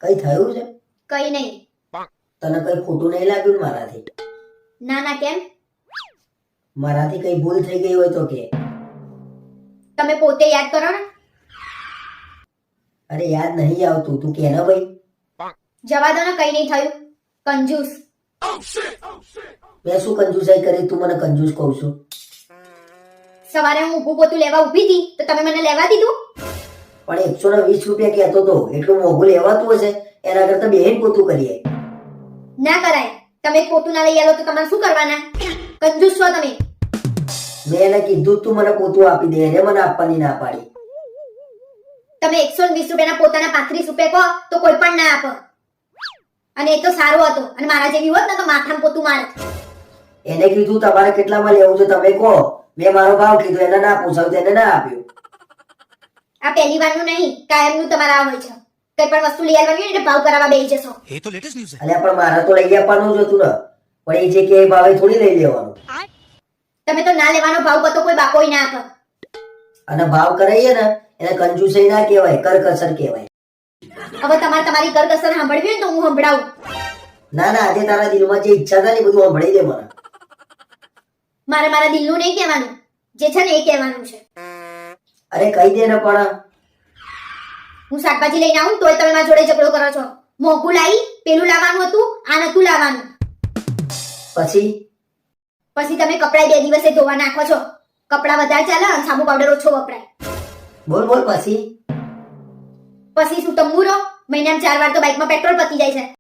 કઈ થયું છે? કઈ નહીં. તને કઈ ખોટું નહીં લાગ્યું ને મારાથી? ના ના, કેમ? મારાથી કઈ ભૂલ થઈ ગઈ હોય તો કે. તમે પોતે યાદ કરો ને. અરે યાદ નહીં આવતું, તું કે ને ભાઈ. જવા દો ને, કઈ નહીં થયું. કંજૂસ. મેં શું કંજૂસાઈ કરી? તું મને કંજૂસ કહું છું? સવારે હું ઊભું પોતું લેવા ઊભી હતી તો તમે મને લેવા દીધું. પણ 120 રૂપિયા કહેતો તો, એટલું મોંઘું લેવાતું હશે? એના કરતા બેહીન પોતું કરીએ. ના કરાય. તમે પોતું ના લઈ આવો તો તમારે શું કરવાના? કંજૂસ છો તમે. મેં એને કીધું તું મને પોતું આપી દે, એને મને આપવાની ના પાડી. તમે 120 રૂપિયાના પોતાના 35 રૂપિયા કહો તો કોઈ પણ ના આપો. અને એ તો સારો હતો, અને મારા જેવી હોત ને તો માથામાં પોતું મારત. એને કીધું તમારે કેટલામાં લેવું છે તમે કહો. મેં મારો ભાવ કીધો, એને ના પૂછાવ્યું, એને ના આપ્યું. આ પહેલી વારનું નહીં, કાયમનું તમારા આ હોય છે. કઈ પણ વસ્તુ લઈ આવવાની હોય ને એટલે ભાવ કરાવવા બેસી જશો. ये तो लेटेस्ट न्यूज़ है। અલ્યા પણ મારે તો લઈ આપવાનું જ હતું ને. પણ એ જે કે એ ભાવે થોડી લઈ લેવાનું. તમે તો ના લેવાનો ભાવ બતો કોઈ બાકોય ના આપો. અને ભાવ કરાઈએ ને એને કંજૂસાઈ ના કહેવાય, કરકસર કહેવાય. હવે તમારે તમારી કરકસર સાંભળવી હોય ને તો હું સંભળાવું. ના ના, આજે તારા દિલમાં જે ઈચ્છા થાય ને બધું સંભળાઈ દે મને. મારે મારા દિલનું નહીં કહેવાનું, જે છે ને એ કહેવાનું છે. અરે કહી દે ને પણ. હું શાકભાજી લઈને આવું તોય તમે મારા જોડે ઝઘડો કરો છો. મોંઘું લાવી, પેલું લાવવાનું હતું, આ નતું લાવવાનું. પછી પછી તમે કપડાં 2 દિવસે ધોવા નાખો છો. કપડાં વધારે ચાલે અને સાબુ પાવડર ઓછો વપરાય. બોલ બોલ પછી. પછી શું તંબુરો? મહિનામાં 4 વાર તો બાઇકમાં પેટ્રોલ પતી જાય છે.